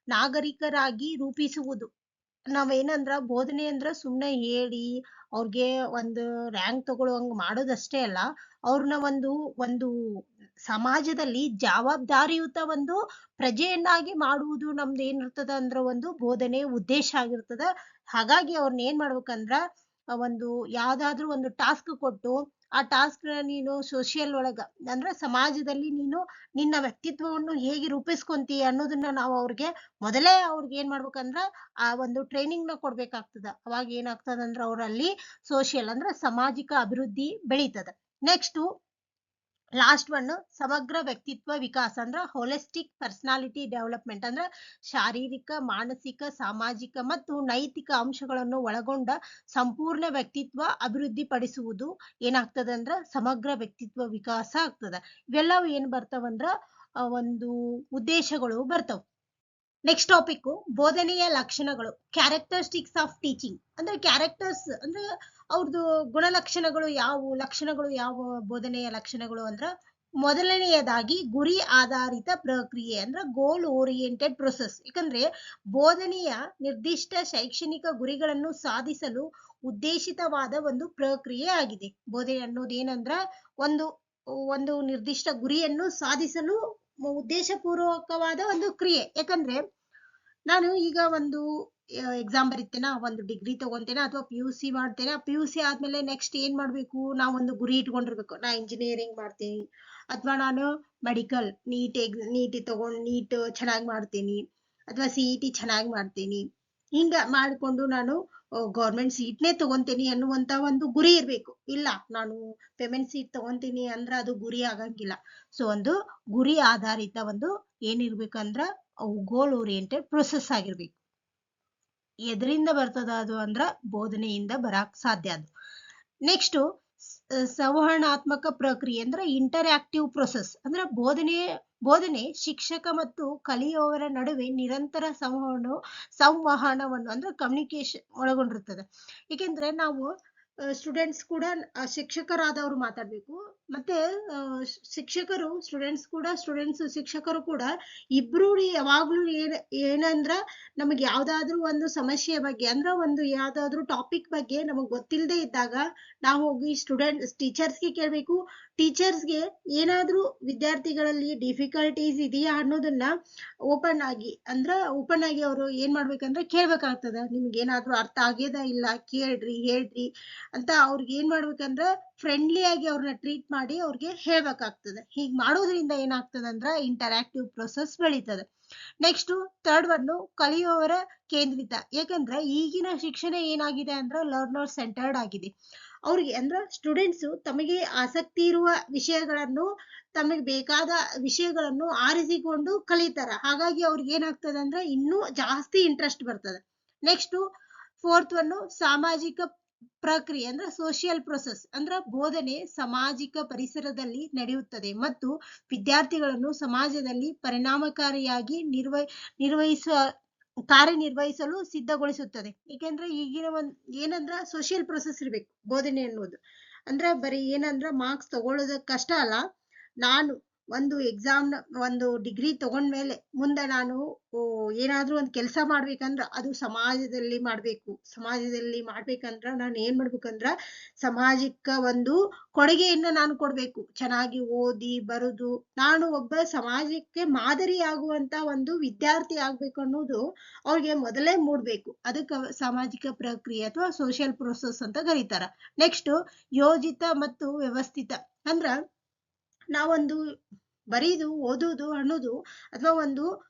ನಾಗರಿಕರಾಗಿ ರೂಪಿಸುವುದು. ನಾವೇನಂದ್ರ ಬೋಧನೆ ಅಂದ್ರ ಸುಮ್ನೆ ಹೇಳಿ ಅವ್ರಿಗೆ ಒಂದು ರ್ಯಾಂಕ್ ತಗೊಳ್ಳುವಂಗ ಮಾಡೋದಷ್ಟೇ ಅಲ್ಲ, ಅವ್ರನ್ನ ಒಂದು ಸಮಾಜದಲ್ಲಿ ಜವಾಬ್ದಾರಿಯುತ ಒಂದು ಪ್ರಜೆಯನ್ನಾಗಿ ಮಾಡುವುದು ನಮ್ದು ಏನಿರ್ತದ ಅಂದ್ರ ಒಂದು ಬೋಧನೆ ಉದ್ದೇಶ ಆಗಿರ್ತದ. ಹಾಗಾಗಿ ಅವ್ರನ್ನ ಏನ್ ಮಾಡ್ಬೇಕಂದ್ರ ಒಂದು ಯಾವ್ದಾದ್ರು ಒಂದು ಟಾಸ್ಕ್ ಕೊಟ್ಟು ಆ ಟಾಸ್ಕ್ ನೀನು ಸೋಷಿಯಲ್ ಒಳಗ ಅಂದ್ರೆ ಸಮಾಜದಲ್ಲಿ ನೀನು ನಿನ್ನ ವ್ಯಕ್ತಿತ್ವವನ್ನು ಹೇಗೆ ರೂಪಿಸ್ಕೊಂತಿ ಅನ್ನೋದನ್ನ ನಾವು ಅವ್ರಿಗೆ ಮೊದಲೇ ಅವ್ರಿಗೆ ಏನ್ ಮಾಡ್ಬೇಕಂದ್ರ ಆ ಒಂದು ಟ್ರೈನಿಂಗ್ ನ ಕೊಡ್ಬೇಕಾಗ್ತದ. ಅವಾಗ ಏನಾಗ್ತದಂದ್ರ ಅವರಲ್ಲಿ ಸೋಷಿಯಲ್ ಅಂದ್ರೆ ಸಾಮಾಜಿಕ ಅಭಿವೃದ್ಧಿ ಬೆಳೀತದ. ನೆಕ್ಸ್ಟ್ ಲಾಸ್ಟ್ ಒನ್ ಸಮಗ್ರ ವ್ಯಕ್ತಿತ್ವ ವಿಕಾಸ ಅಂದ್ರ ಹೋಲಿಸ್ಟಿಕ್ ಪರ್ಸನಾಲಿಟಿ ಡೆವಲಪ್ಮೆಂಟ್ ಅಂದ್ರ ಶಾರೀರಿಕ, ಮಾನಸಿಕ, ಸಾಮಾಜಿಕ ಮತ್ತು ನೈತಿಕ ಅಂಶಗಳನ್ನು ಒಳಗೊಂಡ ಸಂಪೂರ್ಣ ವ್ಯಕ್ತಿತ್ವ ಅಭಿವೃದ್ಧಿ ಪಡಿಸುವುದು ಏನಾಗ್ತದಂದ್ರ ಸಮಗ್ರ ವ್ಯಕ್ತಿತ್ವ ವಿಕಾಸ ಆಗ್ತದ. ಇವೆಲ್ಲವೂ ಏನ್ ಬರ್ತಾವಂದ್ರ ಒಂದು ಉದ್ದೇಶಗಳು ಬರ್ತಾವ. ನೆಕ್ಸ್ಟ್ ಟಾಪಿಕ್ ಬೋಧನೆಯ ಲಕ್ಷಣಗಳು, ಕ್ಯಾರೆಕ್ಟರಿಸ್ಟಿಕ್ಸ್ ಆಫ್ ಟೀಚಿಂಗ್. ಅಂದ್ರೆ ಕ್ಯಾರೆಕ್ಟರ್ಸ್ ಅಂದ್ರೆ ಅವ್ರದ್ದು ಗುಣಲಕ್ಷಣಗಳು ಯಾವುವು, ಲಕ್ಷಣಗಳು ಯಾವ ಬೋಧನೆಯ ಲಕ್ಷಣಗಳು ಅಂದ್ರ ಮೊದಲನೆಯದಾಗಿ ಗುರಿ ಆಧಾರಿತ ಪ್ರಕ್ರಿಯೆ ಅಂದ್ರೆ ಗೋಲ್ ಓರಿಯೆಂಟೆಡ್ ಪ್ರೊಸೆಸ್. ಯಾಕಂದ್ರೆ ಬೋಧನೆಯ ನಿರ್ದಿಷ್ಟ ಶೈಕ್ಷಣಿಕ ಗುರಿಗಳನ್ನು ಸಾಧಿಸಲು ಉದ್ದೇಶಿತವಾದ ಒಂದು ಪ್ರಕ್ರಿಯೆ ಆಗಿದೆ. ಬೋಧನೆ ಅನ್ನೋದು ಏನಂದ್ರ ಒಂದು ಒಂದು ನಿರ್ದಿಷ್ಟ ಗುರಿಯನ್ನು ಸಾಧಿಸಲು ಉದ್ದೇಶಪೂರ್ವಕವಾದ ಒಂದು ಕ್ರಿಯೆ. ಯಾಕಂದ್ರೆ ನಾನು ಈಗ ಒಂದು ಎಕ್ಸಾಮ್ ಬರೀತೇನಾ, ಒಂದು ಡಿಗ್ರಿ ತಗೊಂತೇನೆ ಅಥವಾ PUC ಮಾಡ್ತೇನೆ. PUC ಆದ್ಮೇಲೆ ನೆಕ್ಸ್ಟ್ ಏನ್ ಮಾಡ್ಬೇಕು, ನಾವು ಒಂದು ಗುರಿ ಇಟ್ಕೊಂಡಿರ್ಬೇಕು. ನಾ ಇಂಜಿನಿಯರಿಂಗ್ ಮಾಡ್ತೀನಿ ಅಥವಾ ನಾನು ಮೆಡಿಕಲ್ ನೀಟ್ ತಗೊಂಡ್ ನೀಟ್ ಚೆನ್ನಾಗಿ ಮಾಡ್ತೀನಿ ಅಥವಾ CET ಚೆನ್ನಾಗಿ ಮಾಡ್ತೀನಿ. ಹಿಂಗ ಮಾಡ್ಕೊಂಡು ನಾನು ಗೌರ್ಮೆಂಟ್ ಸೀಟ್ನೇ ತಗೊಂತೀನಿ ಅನ್ನುವಂತ ಒಂದು ಗುರಿ ಇರ್ಬೇಕು. ಇಲ್ಲ ನಾನು ಪೇಮೆಂಟ್ ಸೀಟ್ ತಗೊಂತೀನಿ ಅಂದ್ರ ಅದು ಗುರಿ ಆಗಂಗಿಲ್ಲ. ಸೊ ಒಂದು ಗುರಿ ಆಧಾರಿತ ಒಂದು ಏನಿರ್ಬೇಕಂದ್ರ ಅವು ಗೋಲ್ ಓರಿಯೆಂಟೆಡ್ ಪ್ರೊಸೆಸ್ ಆಗಿರ್ಬೇಕು. ಎದರಿಂದ ಬರ್ತದ ಅದು ಅಂದ್ರ ಬೋಧನೆಯಿಂದ ಬರಾಕ್ ಸಾಧ್ಯ ಅದು. ನೆಕ್ಸ್ಟ್ ಸಂವಹನಾತ್ಮಕ ಪ್ರಕ್ರಿಯೆ ಅಂದ್ರೆ ಇಂಟರ್ಆಕ್ಟಿವ್ ಪ್ರೊಸೆಸ್. ಅಂದ್ರೆ ಬೋಧನೆ ಶಿಕ್ಷಕ ಮತ್ತು ಕಲಿಯುವವರ ನಡುವೆ ನಿರಂತರ ಸಂವಹನವನ್ನು ಅಂದ್ರೆ ಕಮ್ಯುನಿಕೇಶನ್ ಒಳಗೊಂಡಿರ್ತದೆ. ಏಕೆಂದ್ರೆ ನಾವು ಸ್ಟೂಡೆಂಟ್ಸ್ ಕೂಡ ಶಿಕ್ಷಕರಾದವರು ಮಾತಾಡ್ಬೇಕು, ಮತ್ತೆ ಶಿಕ್ಷಕರು ಸ್ಟೂಡೆಂಟ್ಸ್ ಶಿಕ್ಷಕರು ಕೂಡ ಇಬ್ರು ಯಾವಾಗ್ಲೂ ಏನಂದ್ರ ನಮಗೆ ಯಾವ್ದಾದ್ರು ಒಂದು ಸಮಸ್ಯೆ ಬಗ್ಗೆ ಅಂದ್ರ ಒಂದು ಯಾವ್ದಾದ್ರು ಟಾಪಿಕ್ ಬಗ್ಗೆ ನಮಗ್ ಗೊತ್ತಿಲ್ಲದೆ ಇದ್ದಾಗ ನಾವು ಹೋಗಿ ಟೀಚರ್ಸ್ಗೆ ಕೇಳ್ಬೇಕು. ಟೀಚರ್ಸ್ಗೆ ಏನಾದ್ರೂ ವಿದ್ಯಾರ್ಥಿಗಳಲ್ಲಿ ಡಿಫಿಕಲ್ಟೀಸ್ ಇದೆಯಾ ಅನ್ನೋದನ್ನ ಓಪನ್ ಆಗಿ ಅವರು ಏನ್ ಮಾಡ್ಬೇಕಂದ್ರೆ ಕೇಳ್ಬೇಕಾಗ್ತದ. ನಿಮ್ಗೆ ಏನಾದ್ರೂ ಅರ್ಥ ಆಗ್ಯದ ಇಲ್ಲ ಹೇಳ್ರಿ ಅಂತ ಅವ್ರಿಗೆ ಏನ್ ಮಾಡ್ಬೇಕಂದ್ರ ಫ್ರೆಂಡ್ಲಿ ಆಗಿ ಅವ್ರನ್ನ ಟ್ರೀಟ್ ಮಾಡಿ ಅವ್ರಿಗೆ ಹೇಳ್ಬೇಕಾಗ್ತದೆ. ಹೀಗ್ ಮಾಡೋದ್ರಿಂದ ಏನಾಗ್ತದಂದ್ರ ಇಂಟರ್ಆಕ್ಟಿವ್ ಪ್ರೊಸೆಸ್ ಬೆಳೀತದೆ. ನೆಕ್ಸ್ಟ್ ಥರ್ಡ್ ಒನ್ ಕಲಿಯುವವರ ಕೇಂದ್ರಿತ. ಯಾಕಂದ್ರೆ ಈಗಿನ ಶಿಕ್ಷಣ ಏನಾಗಿದೆ ಅಂದ್ರೆ ಲರ್ನರ್ ಸೆಂಟರ್ಡ್ ಆಗಿದೆ. ಅವ್ರಿಗೆ ಅಂದ್ರ ಸ್ಟೂಡೆಂಟ್ಸ್ ತಮಗೆ ಆಸಕ್ತಿ ಇರುವ ವಿಷಯಗಳನ್ನು ತಮಗೆ ಬೇಕಾದ ವಿಷಯಗಳನ್ನು ಆರಿಸಿಕೊಂಡು ಕಲಿತಾರ. ಹಾಗಾಗಿ ಅವ್ರಿಗೆ ಏನಾಗ್ತದೆ ಅಂದ್ರೆ ಇನ್ನೂ ಜಾಸ್ತಿ ಇಂಟ್ರೆಸ್ಟ್ ಬರ್ತದೆ. ನೆಕ್ಸ್ಟ್ ಫೋರ್ತ್ ಒನ್ ಸಾಮಾಜಿಕ ಪ್ರಕ್ರಿಯೆ ಅಂದ್ರೆ ಸೋಷಿಯಲ್ ಪ್ರೊಸೆಸ್. ಅಂದ್ರೆ ಬೋಧನೆ ಸಾಮಾಜಿಕ ಪರಿಸರದಲ್ಲಿ ನಡೆಯುತ್ತದೆ ಮತ್ತು ವಿದ್ಯಾರ್ಥಿಗಳನ್ನು ಸಮಾಜದಲ್ಲಿ ಪರಿಣಾಮಕಾರಿಯಾಗಿ ಕಾರ್ಯನಿರ್ವಹಿಸಲು ಸಿದ್ಧಗೊಳಿಸುತ್ತದೆ. ಏಕೆಂದ್ರೆ ಈಗಿನ ಏನಂದ್ರ ಸೋಷಿಯಲ್ ಪ್ರೊಸೆಸ್ ಇರ್ಬೇಕು ಬೋಧನೆ ಅನ್ನೋದು. ಅಂದ್ರೆ ಬರೀ ಏನಂದ್ರ ಮಾರ್ಕ್ಸ್ ತಗೊಳ್ಳೋದಕ್ಕಷ್ಟ ಅಲ್ಲ, ನಾನು ಒಂದು ಒಂದು ಡಿಗ್ರಿ ತಗೊಂಡ್ಮೇಲೆ ಮುಂದೆ ನಾನು ಏನಾದ್ರೂ ಒಂದು ಕೆಲಸ ಮಾಡ್ಬೇಕಂದ್ರ ಅದು ಸಮಾಜದಲ್ಲಿ ಮಾಡ್ಬೇಕಂದ್ರ ನಾನು ಏನ್ ಮಾಡ್ಬೇಕಂದ್ರ ಸಮಾಜಕ್ಕ ಒಂದು ಕೊಡುಗೆಯನ್ನ ನಾನು ಕೊಡ್ಬೇಕು. ಚೆನ್ನಾಗಿ ಓದಿ ಬರುದು ನಾನು ಒಬ್ಬ ಸಮಾಜಕ್ಕೆ ಮಾದರಿ ಆಗುವಂತ ಒಂದು ವಿದ್ಯಾರ್ಥಿ ಆಗ್ಬೇಕು ಅನ್ನೋದು ಅವ್ರಿಗೆ ಮೊದಲೇ ಮೂಡ್ಬೇಕು. ಅದಕ್ಕೆ ಸಾಮಾಜಿಕ ಪ್ರಕ್ರಿಯೆ ಅಥವಾ ಸೋಷಿಯಲ್ ಪ್ರೊಸೆಸ್ ಅಂತ ಕರೀತಾರ. ನೆಕ್ಸ್ಟ್ ಯೋಜಿತ ಮತ್ತು ವ್ಯವಸ್ಥಿತ. ಅಂದ್ರ ನಾವೊಂದು ಬರೀದು ಓದುದು ಅನ್ನೋದು ಅಥವಾ ಒಂದು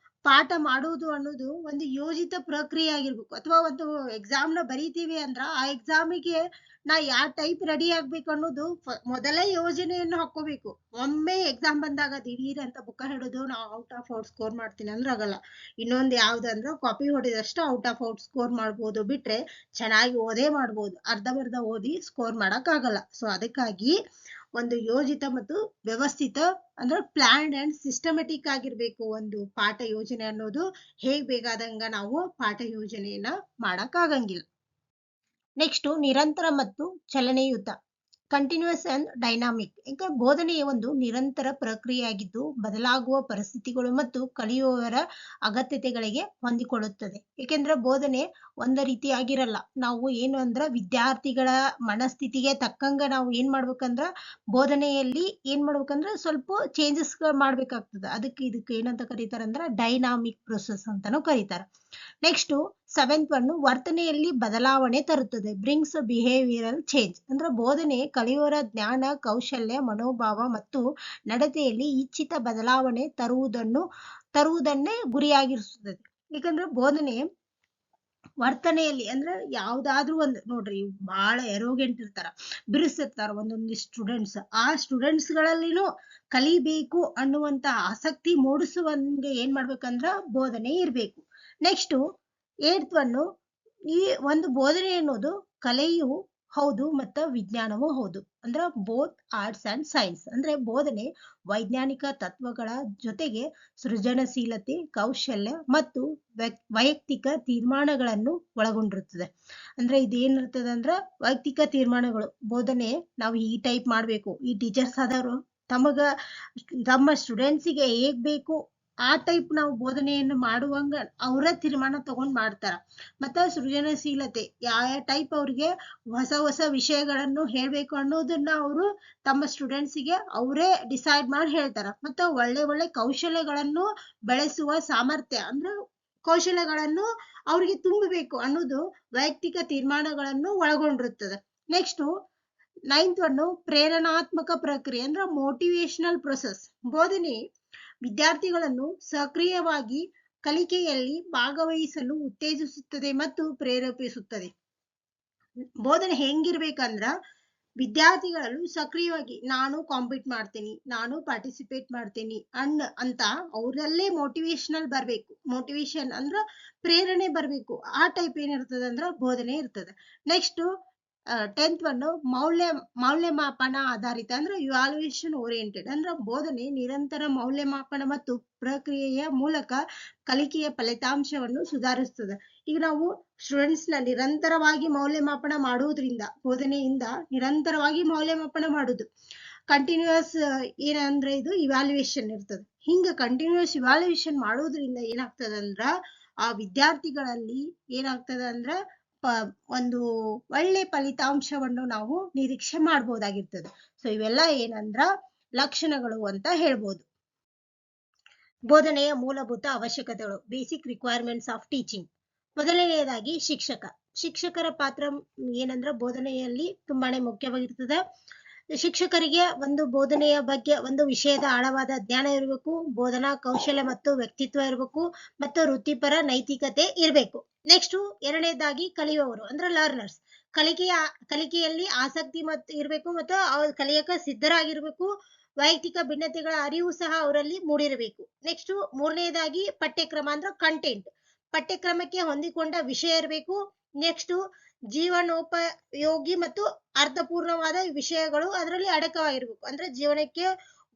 ಪಾಠ ಮಾಡುವುದು ಅನ್ನೋದು ಒಂದು ಯೋಜಿತ ಪ್ರಕ್ರಿಯೆ ಆಗಿರ್ಬೇಕು. ಅಥವಾ ಒಂದು ನ ಬರೀತೀವಿ ಅಂದ್ರ ಆ ಎಕ್ಸಾಮಿಗೆ ನಾ ಯಾವ ಟೈಪ್ ರೆಡಿ ಆಗ್ಬೇಕು ಅನ್ನೋದು ಮೊದಲೇ ಯೋಜನೆಯನ್ನು ಹಾಕೋಬೇಕು. ಒಮ್ಮೆ ಎಕ್ಸಾಮ್ ಬಂದಾಗ ದಿಢೀರ್ ಅಂತ ಬುಕ್ಕ ಹಿಡಿದು ನಾವು ಔಟ್ ಆಫ್ ಔಟ್ ಸ್ಕೋರ್ ಮಾಡ್ತೀನಿ ಅಂದ್ರೆ ಆಗಲ್ಲ. ಇನ್ನೊಂದು ಯಾವ್ದಂದ್ರ ಕಾಪಿ ಹೊಡೆದಷ್ಟು ಔಟ್ ಆಫ್ ಔಟ್ ಸ್ಕೋರ್ ಮಾಡ್ಬೋದು ಬಿಟ್ರೆ ಚೆನ್ನಾಗಿ ಓದೇ ಮಾಡ್ಬೋದು. ಅರ್ಧಬರ್ಧ ಓದಿ ಸ್ಕೋರ್ ಮಾಡಕ್ ಆಗಲ್ಲ. ಸೊ ಅದಕ್ಕಾಗಿ ಒಂದು ಯೋಜಿತ ಮತ್ತು ವ್ಯವಸ್ಥಿತ ಅಂದ್ರೆ ಪ್ಲಾನ್ಡ್ ಅಂಡ್ ಸಿಸ್ಟಮೆಟಿಕ್ ಆಗಿರ್ಬೇಕು ಒಂದು ಪಾಠ ಯೋಜನೆ ಅನ್ನೋದು. ಹೇಗ್ ಬೇಕಾದಂಗ ನಾವು ಪಾಠ ಯೋಜನೆಯನ್ನ ಮಾಡಕ್ ಆಗಂಗಿಲ್ಲ. ನೆಕ್ಸ್ಟ್ ನಿರಂತರ ಮತ್ತು ಚಲನೆಯುತ, ಕಂಟಿನ್ಯೂಸ್ ಅಂಡ್ ಡೈನಾಮಿಕ್. ಈಗ ಬೋಧನೆಯ ಒಂದು ನಿರಂತರ ಪ್ರಕ್ರಿಯೆಯಾಗಿದ್ದು ಬದಲಾಗುವ ಪರಿಸ್ಥಿತಿಗಳು ಮತ್ತು ಕಲಿಯುವವರ ಅಗತ್ಯತೆಗಳಿಗೆ ಹೊಂದಿಕೊಳ್ಳುತ್ತದೆ. ಏಕೆಂದ್ರೆ ಬೋಧನೆ ಒಂದ ರೀತಿಯಾಗಿರಲ್ಲ. ನಾವು ಏನು ಅಂದ್ರ ವಿದ್ಯಾರ್ಥಿಗಳ ಮನಸ್ಥಿತಿಗೆ ತಕ್ಕಂಗ ನಾವು ಏನ್ ಮಾಡ್ಬೇಕಂದ್ರ ಬೋಧನೆಯಲ್ಲಿ ಏನ್ ಮಾಡ್ಬೇಕಂದ್ರ ಸ್ವಲ್ಪ ಚೇಂಜಸ್ ಮಾಡ್ಬೇಕಾಗ್ತದೆ. ಇದಕ್ಕೆ ಏನಂತ ಕರೀತಾರಂದ್ರ ಡೈನಾಮಿಕ್ ಪ್ರೊಸೆಸ್ ಅಂತಾನು ಕರೀತಾರ. ನೆಕ್ಸ್ಟ್ ಸೆವೆಂತ್ ಒನ್ ವರ್ತನೆಯಲ್ಲಿ ಬದಲಾವಣೆ ತರುತ್ತದೆ, ಬ್ರಿಂಗ್ಸ್ ಬಿಹೇವಿಯರಲ್ ಚೇಂಜ್. ಅಂದ್ರೆ ಬೋಧನೆ ಕಲಿಯುವರ ಜ್ಞಾನ, ಕೌಶಲ್ಯ, ಮನೋಭಾವ ಮತ್ತು ನಡತೆಯಲ್ಲಿ ಇಚ್ಛಿತ ಬದಲಾವಣೆ ತರುವುದನ್ನೇ ಗುರಿಯಾಗಿರುತ್ತದೆ. ಯಾಕಂದ್ರೆ ಬೋಧನೆ ವರ್ತನೆಯಲ್ಲಿ ಅಂದ್ರೆ ಯಾವ್ದಾದ್ರು ಒಂದು ನೋಡ್ರಿ, ಬಹಳ ಎರೋಗೆಂಟ್ ಇರ್ತಾರ, ಬಿರುಸಿರ್ತಾರ ಒಂದೊಂದು ಸ್ಟೂಡೆಂಟ್ಸ್. ಆ ಸ್ಟೂಡೆಂಟ್ಸ್ ಗಳಲ್ಲಿನೂ ಕಲಿಬೇಕು ಅನ್ನುವಂತ ಆಸಕ್ತಿ ಮೂಡಿಸುವಂಗೆ ಏನ್ ಮಾಡ್ಬೇಕಂದ್ರ ಬೋಧನೆ ಇರ್ಬೇಕು. ನೆಕ್ಸ್ಟ್ ಏಟ್ತ್ ಒನ್, ಈ ಒಂದು ಬೋಧನೆ ಅನ್ನೋದು ಕಲೆಯು ಹೌದು ಮತ್ತು ವಿಜ್ಞಾನವೂ ಹೌದು. ಅಂದ್ರೆ ಬೋತ್ ಆರ್ಟ್ಸ್ ಅಂಡ್ ಸೈನ್ಸ್. ಅಂದ್ರೆ ಬೋಧನೆ ವೈಜ್ಞಾನಿಕ ತತ್ವಗಳ ಜೊತೆಗೆ ಸೃಜನಶೀಲತೆ, ಕೌಶಲ್ಯ ಮತ್ತು ವೈಯಕ್ತಿಕ ತೀರ್ಮಾನಗಳನ್ನು ಒಳಗೊಂಡಿರುತ್ತದೆ. ಅಂದ್ರೆ ಇದೇನಿರ್ತದೆ ಅಂದ್ರೆ ವೈಯಕ್ತಿಕ ತೀರ್ಮಾನಗಳು. ಬೋಧನೆ ನಾವು ಈ ಟೈಪ್ ಮಾಡ್ಬೇಕು, ಈ ಟೀಚರ್ಸ್ ಆದವರು ತಮ್ಮ ಸ್ಟೂಡೆಂಟ್ಸಿಗೆ ಹೇಗ್ ಬೇಕು ಆ ಟೈಪ್ ನಾವು ಬೋಧನೆಯನ್ನು ಮಾಡುವಂಗ ಅವರ ತೀರ್ಮಾನ ತಗೊಂಡ್ ಮಾಡ್ತಾರ. ಮತ್ತ ಸೃಜನಶೀಲತೆ, ಯಾವ ಟೈಪ್ ಅವ್ರಿಗೆ ಹೊಸ ಹೊಸ ವಿಷಯಗಳನ್ನು ಹೇಳ್ಬೇಕು ಅನ್ನೋದನ್ನ ಅವರು ತಮ್ಮ ಸ್ಟೂಡೆಂಟ್ಸಿಗೆ ಅವರೇ ಡಿಸೈಡ್ ಮಾಡಿ ಹೇಳ್ತಾರ. ಮತ್ತ ಒಳ್ಳೆ ಒಳ್ಳೆ ಕೌಶಲ್ಯಗಳನ್ನು ಬೆಳೆಸುವ ಸಾಮರ್ಥ್ಯ, ಅಂದ್ರೆ ಕೌಶಲ್ಯಗಳನ್ನು ಅವ್ರಿಗೆ ತುಂಬಬೇಕು ಅನ್ನೋದು ವೈಯಕ್ತಿಕ ತೀರ್ಮಾನಗಳನ್ನು ಒಳಗೊಂಡಿರುತ್ತದೆ. ನೆಕ್ಸ್ಟ್ ನೈನ್ತ್ ಒನ್, ಪ್ರೇರಣಾತ್ಮಕ ಪ್ರಕ್ರಿಯೆ ಅಂದ್ರೆ ಮೋಟಿವೇಶನಲ್ ಪ್ರೊಸೆಸ್. ಬೋಧನೆ ವಿದ್ಯಾರ್ಥಿಗಳನ್ನು ಸಕ್ರಿಯವಾಗಿ ಕಲಿಕೆಯಲ್ಲಿ ಭಾಗವಹಿಸಲು ಉತ್ತೇಜಿಸುತ್ತದೆ ಮತ್ತು ಪ್ರೇರೇಪಿಸುತ್ತದೆ. ಬೋಧನೆ ಹೆಂಗಿರ್ಬೇಕಂದ್ರ ವಿದ್ಯಾರ್ಥಿಗಳು ಸಕ್ರಿಯವಾಗಿ ನಾನು ಕಾಂಪೀಟ್ ಮಾಡ್ತೀನಿ, ನಾನು ಪಾರ್ಟಿಸಿಪೇಟ್ ಮಾಡ್ತೀನಿ ಅಂತ ಅವರಲ್ಲೇ ಮೋಟಿವೇಶನಲ್ ಬರ್ಬೇಕು. ಮೋಟಿವೇಶನ್ ಅಂದ್ರ ಪ್ರೇರಣೆ ಬರ್ಬೇಕು. ಆ ಟೈಪ್ ಏನಿರ್ತದೆ ಅಂದ್ರ ಬೋಧನೆ ಇರ್ತದೆ. ನೆಕ್ಸ್ಟ್ ಟೆಂತ್ ಒನ್, ಮೌಲ್ಯಮಾಪನ ಆಧಾರಿತ ಅಂದ್ರೆ ಇವಾಲ್ಯೂಯೇಷನ್ ಓರಿಯೆಂಟೆಡ್. ಅಂದ್ರೆ ಬೋಧನೆ ನಿರಂತರ ಮೌಲ್ಯಮಾಪನ ಮತ್ತು ಪ್ರಕ್ರಿಯೆಯ ಮೂಲಕ ಕಲಿಕೆಯ ಫಲಿತಾಂಶವನ್ನು ಸುಧಾರಿಸ್ತದೆ. ಈಗ ನಾವು ಸ್ಟೂಡೆಂಟ್ಸ್ ನ ನಿರಂತರವಾಗಿ ಮೌಲ್ಯಮಾಪನ ಮಾಡುವುದರಿಂದ, ಬೋಧನೆಯಿಂದ ನಿರಂತರವಾಗಿ ಮೌಲ್ಯಮಾಪನ ಮಾಡುದು ಕಂಟಿನ್ಯೂಸ್ ಏನಂದ್ರೆ ಇದು ಇವ್ಯಾಲ್ಯೂಯೇಷನ್ ಇರ್ತದೆ. ಹಿಂಗ ಕಂಟಿನ್ಯೂಸ್ ಇವ್ಯಾಲ್ಯೂಯೇಷನ್ ಮಾಡೋದ್ರಿಂದ ಏನಾಗ್ತದಂದ್ರ ಆ ವಿದ್ಯಾರ್ಥಿಗಳಲ್ಲಿ ಏನಾಗ್ತದ ಅಂದ್ರ ಒಂದು ಒಳ್ಳೆ ಫಲಿತಾಂಶವನ್ನು ನಾವು ನಿರೀಕ್ಷೆ ಮಾಡ್ಬೋದಾಗಿರ್ತದೆ. ಸೊ ಇವೆಲ್ಲ ಏನಂದ್ರ ಲಕ್ಷಣಗಳು ಅಂತ ಹೇಳ್ಬೋದು. ಬೋಧನೆಯ ಮೂಲಭೂತ ಅವಶ್ಯಕತೆಗಳು, ಬೇಸಿಕ್ ರಿಕ್ವೈರ್ಮೆಂಟ್ಸ್ ಆಫ್ ಟೀಚಿಂಗ್. ಮೊದಲನೆಯದಾಗಿ ಶಿಕ್ಷಕರ ಪಾತ್ರ ಏನಂದ್ರ ಬೋಧನೆಯಲ್ಲಿ ತುಂಬಾನೇ ಮುಖ್ಯವಾಗಿರ್ತದೆ. ಶಿಕ್ಷಕರಿಗೆ ಒಂದು ಬೋಧನೆಯ ಬಗ್ಗೆ ಒಂದು ವಿಷಯದ ಆಳವಾದ ಜ್ಞಾನ ಇರಬೇಕು, ಬೋಧನಾ ಕೌಶಲ್ಯ ಮತ್ತು ವ್ಯಕ್ತಿತ್ವ ಇರಬೇಕು, ಮತ್ತು ವೃತ್ತಿಪರ ನೈತಿಕತೆ ಇರಬೇಕು. ನೆಕ್ಸ್ಟ್ ಎರಡನೇದಾಗಿ ಕಲಿಯುವವರು ಅಂದ್ರೆ ಲರ್ನರ್ಸ್, ಕಲಿಕೆಯಲ್ಲಿ ಆಸಕ್ತಿ ಇರಬೇಕು ಮತ್ತು ಅವ್ರು ಕಲಿಯಕ ಸಿದ್ಧರಾಗಿರ್ಬೇಕು. ವೈಯಕ್ತಿಕ ಭಿನ್ನತೆಗಳ ಅರಿವು ಸಹ ಅವರಲ್ಲಿ ಮೂಡಿರಬೇಕು. ನೆಕ್ಸ್ಟ್ ಮೂರನೇದಾಗಿ ಪಠ್ಯಕ್ರಮ ಅಂದ್ರೆ ಕಂಟೆಂಟ್, ಪಠ್ಯಕ್ರಮಕ್ಕೆ ಹೊಂದಿಕೊಂಡ ವಿಷಯ ಇರಬೇಕು. ನೆಕ್ಸ್ಟ್ ಜೀವನೋಪಯೋಗಿ ಮತ್ತು ಅರ್ಥಪೂರ್ಣವಾದ ವಿಷಯಗಳು ಅದರಲ್ಲಿ ಅಡಕವಾಗಿರ್ಬೇಕು. ಅಂದ್ರೆ ಜೀವನಕ್ಕೆ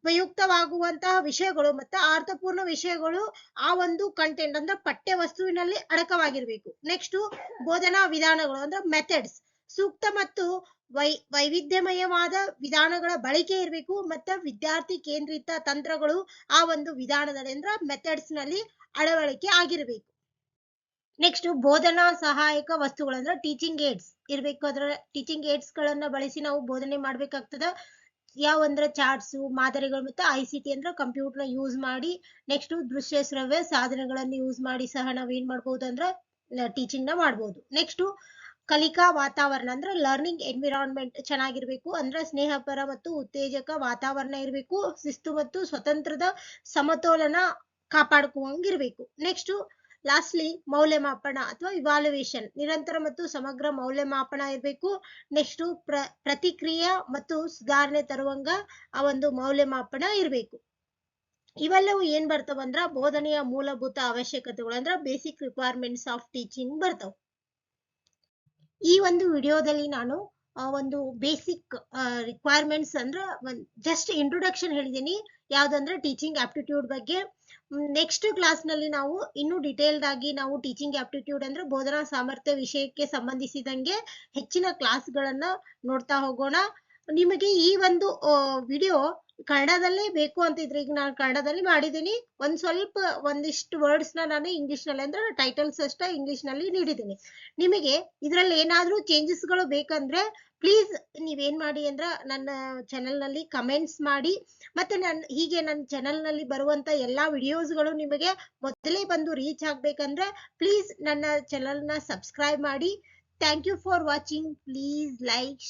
ಉಪಯುಕ್ತವಾಗುವಂತಹ ವಿಷಯಗಳು ಮತ್ತು ಅರ್ಥಪೂರ್ಣ ವಿಷಯಗಳು ಆ ಒಂದು ಕಂಟೆಂಟ್ ಅಂದ್ರೆ ಪಠ್ಯ ವಸ್ತುವಿನಲ್ಲಿ ಅಡಕವಾಗಿರ್ಬೇಕು. ನೆಕ್ಸ್ಟ್ ಬೋಧನಾ ವಿಧಾನಗಳು ಅಂದ್ರೆ ಮೆಥಡ್ಸ್, ಸೂಕ್ತ ಮತ್ತು ವೈವಿಧ್ಯಮಯವಾದ ವಿಧಾನಗಳ ಬಳಕೆ ಇರಬೇಕು. ಮತ್ತು ವಿದ್ಯಾರ್ಥಿ ಕೇಂದ್ರಿತ ತಂತ್ರಗಳು ಆ ಒಂದು ವಿಧಾನದಲ್ಲಿ ಅಂದ್ರೆ ಮೆಥಡ್ಸ್ ನಲ್ಲಿ ಅಳವಡಿಕೆ ಆಗಿರ್ಬೇಕು. ನೆಕ್ಸ್ಟ್ ಬೋಧನಾ ಸಹಾಯಕ ವಸ್ತುಗಳು ಅಂದ್ರೆ ಟೀಚಿಂಗ್ ಏಡ್ಸ್ ಇರ್ಬೇಕು. ಅದರ ಟೀಚಿಂಗ್ ಏಡ್ಸ್ ಗಳನ್ನ ಬಳಸಿ ನಾವು ಬೋಧನೆ ಮಾಡ್ಬೇಕಾಗ್ತದ. ಯಾವಂದ್ರೆ ಚಾರ್ಟ್ಸ್, ಮಾದರಿಗಳು ಮತ್ತು ICT ಅಂದ್ರೆ ಕಂಪ್ಯೂಟರ್ ಯೂಸ್ ಮಾಡಿ. ನೆಕ್ಸ್ಟ್ ದೃಶ್ಯ ಶ್ರವ್ಯ ಸಾಧನಗಳನ್ನು ಯೂಸ್ ಮಾಡಿ ಸಹ ನಾವೇನ್ ಮಾಡ್ಬೋದು ಅಂದ್ರೆ ಟೀಚಿಂಗ್ ನ ಮಾಡ್ಬೋದು. ನೆಕ್ಸ್ಟ್ ಕಲಿಕಾ ವಾತಾವರಣ ಅಂದ್ರೆ ಲರ್ನಿಂಗ್ ಎನ್ವಿರಾನ್ಮೆಂಟ್ ಚೆನ್ನಾಗಿರ್ಬೇಕು. ಅಂದ್ರೆ ಸ್ನೇಹಪರ ಮತ್ತು ಉತ್ತೇಜಕ ವಾತಾವರಣ ಇರಬೇಕು. ಶಿಸ್ತು ಮತ್ತು ಸ್ವತಂತ್ರದ ಸಮತೋಲನ ಕಾಪಾಡ್ಕೊಂಗಿರ್ಬೇಕು. ನೆಕ್ಸ್ಟ್ ಲಾಸ್ಟ್ಲಿ ಮೌಲ್ಯಮಾಪನ ಅಥವಾ ಇವಾಲ್ಯುಯೇಷನ್, ನಿರಂತರ ಮತ್ತು ಸಮಗ್ರ ಮೌಲ್ಯಮಾಪನ ಇರಬೇಕು. ನೆಕ್ಸ್ಟ್ ಪ್ರತಿಕ್ರಿಯೆ ಮತ್ತು ಸುಧಾರಣೆ ತರುವಂಗ ಆ ಒಂದು ಮೌಲ್ಯಮಾಪನ ಇರಬೇಕು. ಇವೆಲ್ಲವೂ ಏನ್ ಬರ್ತಾವಂದ್ರ ಬೋಧನೆಯ ಮೂಲಭೂತ ಅವಶ್ಯಕತೆಗಳು ಅಂದ್ರೆ ಬೇಸಿಕ್ ರಿಕ್ವೈರ್ಮೆಂಟ್ಸ್ ಆಫ್ ಟೀಚಿಂಗ್ ಬರ್ತಾವ. ಈ ಒಂದು ವಿಡಿಯೋದಲ್ಲಿ ನಾನು ಒಂದು ಬೇಸಿಕ್ ರಿಕ್ವೈರ್ಮೆಂಟ್ಸ್ ಅಂದ್ರೆ ಜಸ್ಟ್ ಇಂಟ್ರೊಡಕ್ಷನ್ ಹೇಳಿದ್ದೀನಿ, ಯಾವ್ದಂದ್ರೆ ಟೀಚಿಂಗ್ ಆಪ್ಟಿಟ್ಯೂಡ್ ಬಗ್ಗೆ. ನೆಕ್ಸ್ಟ್ ಕ್ಲಾಸ್ ನಲ್ಲಿ ನಾವು ಇನ್ನೂ ಡಿಟೇಲ್ಡ್ ಆಗಿ ನಾವು ಟೀಚಿಂಗ್ ಆಪ್ಟಿಟ್ಯೂಡ್ ಅಂದ್ರೆ ಬೋಧನಾ ಸಾಮರ್ಥ್ಯ ವಿಷಯಕ್ಕೆ ಸಂಬಂಧಿಸಿದಂಗೆ ಹೆಚ್ಚಿನ ಕ್ಲಾಸ್ಗಳನ್ನ ನೋಡ್ತಾ ಹೋಗೋಣ. ನಿಮಗೆ ಈ ಒಂದು ವಿಡಿಯೋ ಕನ್ನಡದಲ್ಲೇ ಬೇಕು ಅಂತಿದ್ರೆ, ಈಗ ನಾನು ಕನ್ನಡದಲ್ಲಿ ಮಾಡಿದ್ದೀನಿ, ಒಂದಿಷ್ಟು ವರ್ಡ್ಸ್ ನಾನು ಇಂಗ್ಲಿಷ್ ನಲ್ಲಿ ಅಂದ್ರೆ ಟೈಟಲ್ಸ್ ಅಷ್ಟೇ ಇಂಗ್ಲಿಷ್ ನಲ್ಲಿ ನೀಡಿದ್ದೀನಿ. ನಿಮಗೆ ಇದ್ರಲ್ಲಿ ಏನಾದ್ರೂ ಚೇಂಜಸ್ ಗಳು ಬೇಕಂದ್ರೆ ಪ್ಲೀಸ್ ನೀವೇನ್ ಮಾಡಿ ಅಂದ್ರ ನನ್ನ ಚಾನೆಲ್ನಲ್ಲಿ ಕಮೆಂಟ್ಸ್ ಮಾಡಿ, ಮತ್ತೆ ಹೀಗೆ ನನ್ನ ಚಾನೆಲ್ನಲ್ಲಿ ಬರುವಂತ ಎಲ್ಲಾ ವಿಡಿಯೋಸ್ಗಳು ನಿಮಗೆ ಮೊದಲೇ ಬಂದು ರೀಚ್ ಆಗ್ಬೇಕಂದ್ರೆ ಪ್ಲೀಸ್ ನನ್ನ ಚಾನೆಲ್ನ ಸಬ್ಸ್ಕ್ರೈಬ್ ಮಾಡಿ. Thank you for watching. Please like